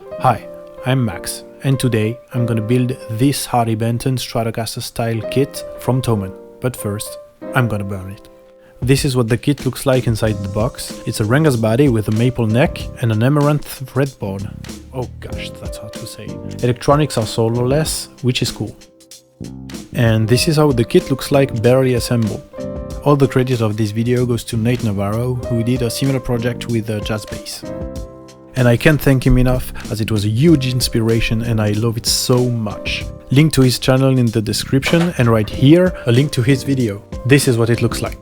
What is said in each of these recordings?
Hi, I'm Max, and today I'm gonna build this Harley Benton Stratocaster style kit from Thomann, but first I'm gonna burn it. This is what the kit looks like inside the box. It's a Rengas body with a maple neck and an amaranth fretboard. Oh gosh, that's hard to say. Electronics are solderless, which is cool. And this is how the kit looks like barely assembled. All the credit of this video goes to Nate Navarro, who did a similar project with a jazz bass. And I can't thank him enough, as it was a huge inspiration and I love it so much. Link to his channel in the description, and right here a link to his video. This is what it looks like.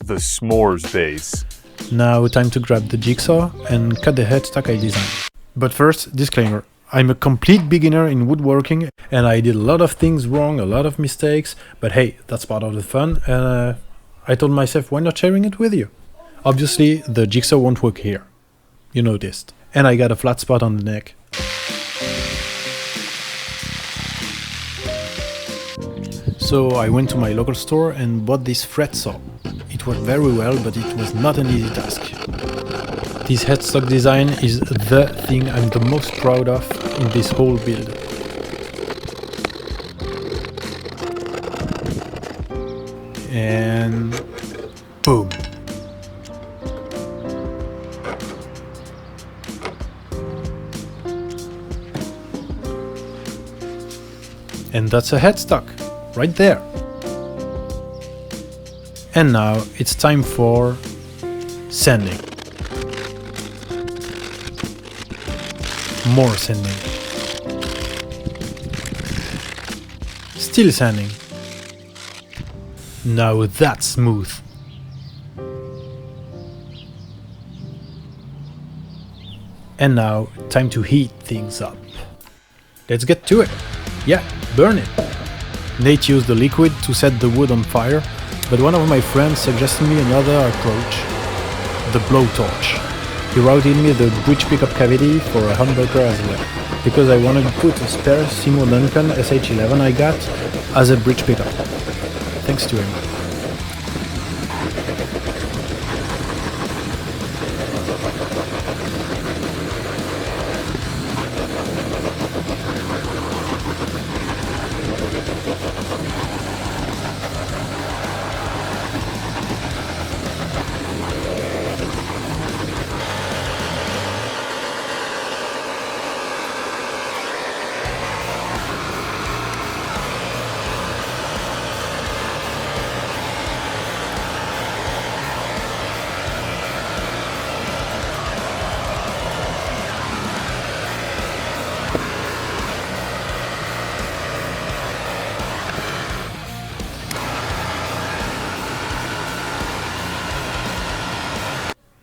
The s'mores base. Now time to grab the jigsaw and cut the headstock I designed. But first, disclaimer. I'm a complete beginner in woodworking and I did a lot of things wrong, a lot of mistakes, but hey, that's part of the fun, and I told myself, why not sharing it with you? Obviously, the jigsaw won't work here. You noticed. And I got a flat spot on the neck. So I went to my local store and bought this fret saw. It worked very well, but it was not an easy task. This headstock design is the thing I'm the most proud of in this whole build. And boom! And that's a headstock, right there. And now it's time for sanding. More sanding. Still sanding. Now that's smooth. And now time to heat things up. Let's get to it. Yeah, burn it. Nate used the liquid to set the wood on fire, but one of my friends suggested me another approach, the blowtorch. He routed me the bridge pickup cavity for a humbucker as well, because I wanted to put a spare Simo Duncan SH11 I got as a bridge pickup. Thanks to him.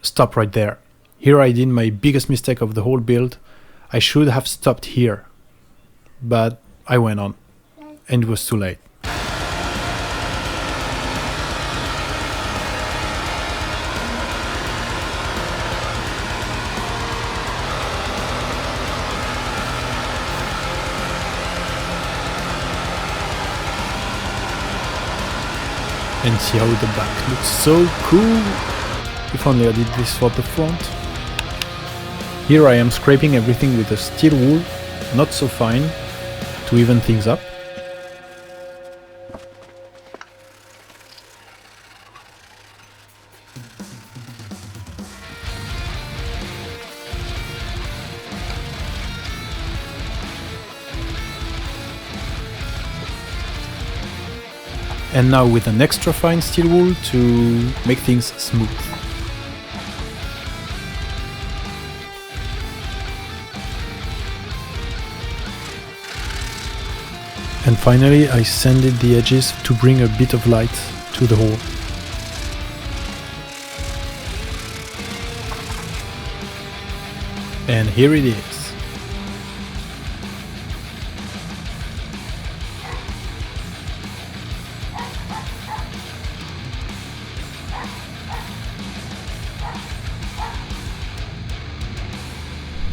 Stop right there. Here I did my biggest mistake of the whole build. I should have stopped here. But I went on. And it was too late. And see how the back looks so cool. If only I did this for the front. Here I am scraping everything with a steel wool, not so fine, to even things up. And now with an extra fine steel wool to make things smooth. And finally I sanded the edges to bring a bit of light to the hole. And here it is.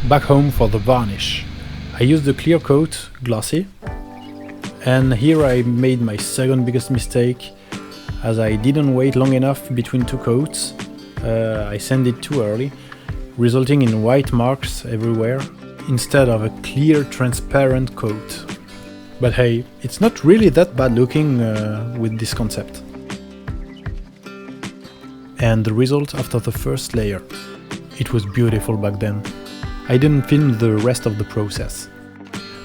Back home for the varnish. I used the clear coat, glossy, and here I made my second biggest mistake. As I didn't wait long enough between two coats, I sanded it too early, resulting in white marks everywhere instead of a clear transparent coat. But hey, it's not really that bad looking with this concept. And the result after the first layer. It was beautiful back then. I didn't film the rest of the process.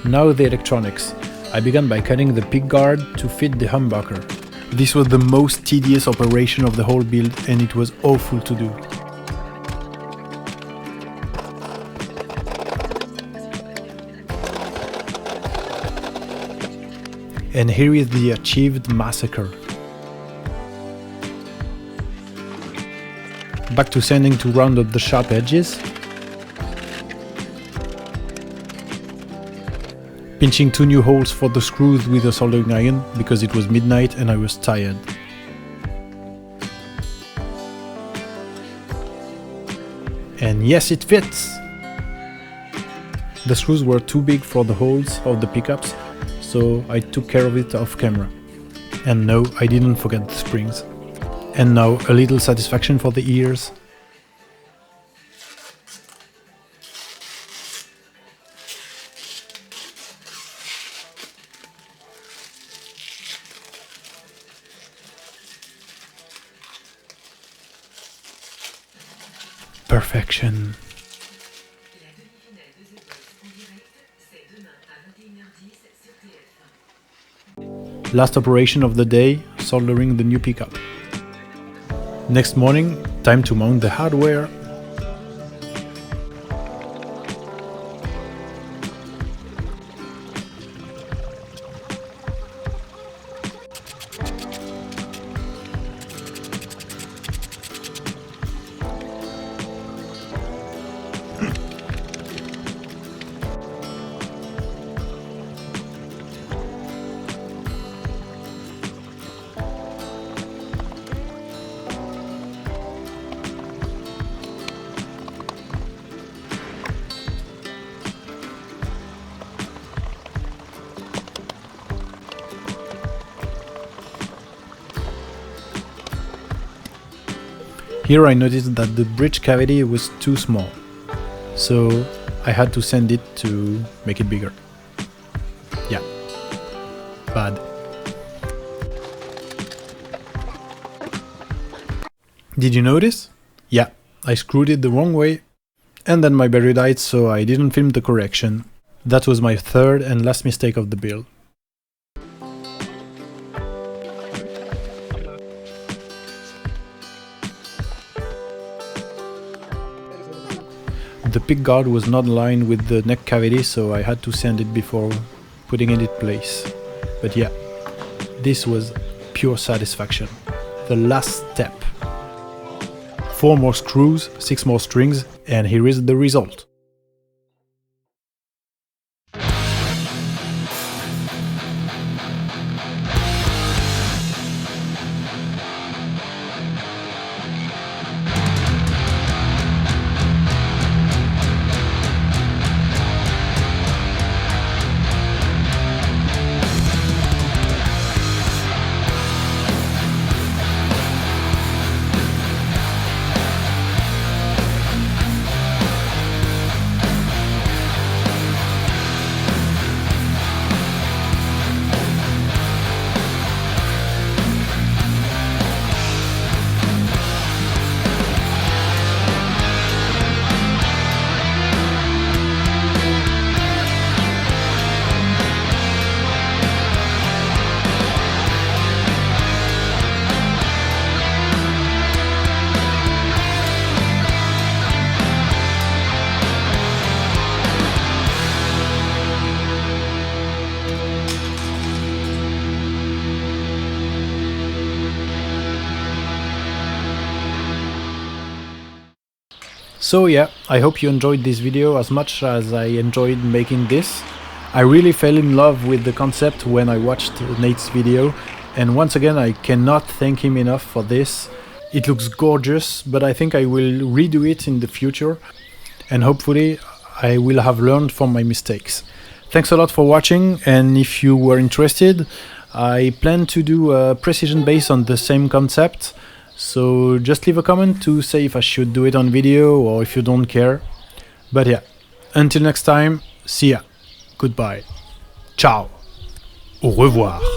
Now the electronics. I began by cutting the pick guard to fit the humbucker. This was the most tedious operation of the whole build and it was awful to do. And here is the achieved massacre. Back to sanding to round up the sharp edges. Pinching 2 new holes for the screws with a soldering iron because it was midnight and I was tired. And yes, it fits! The screws were too big for the holes of the pickups, so I took care of it off camera. And no, I didn't forget the springs. And now a little satisfaction for the ears. Perfection. Last operation of the day, soldering the new pickup. Next morning, time to mount the hardware. Here I noticed that the bridge cavity was too small, so I had to sand it to make it bigger. Yeah, bad. Did you notice? Yeah, I screwed it the wrong way, and then my battery died, so I didn't film the correction. That was my third and last mistake of the build. The pick guard was not aligned with the neck cavity, so I had to sand it before putting it in place. But yeah, this was pure satisfaction. The last step. 4 more screws, 6 more strings, and here is the result. So yeah, I hope you enjoyed this video as much as I enjoyed making this. I really fell in love with the concept when I watched Nate's video, and once again I cannot thank him enough for this. It looks gorgeous, but I think I will redo it in the future, and hopefully I will have learned from my mistakes. Thanks a lot for watching, and if you were interested, I plan to do a precision bass on the same concept, so just leave a comment to say if I should do it on video or if you don't care. But yeah, until next time, see ya, goodbye, ciao, au revoir.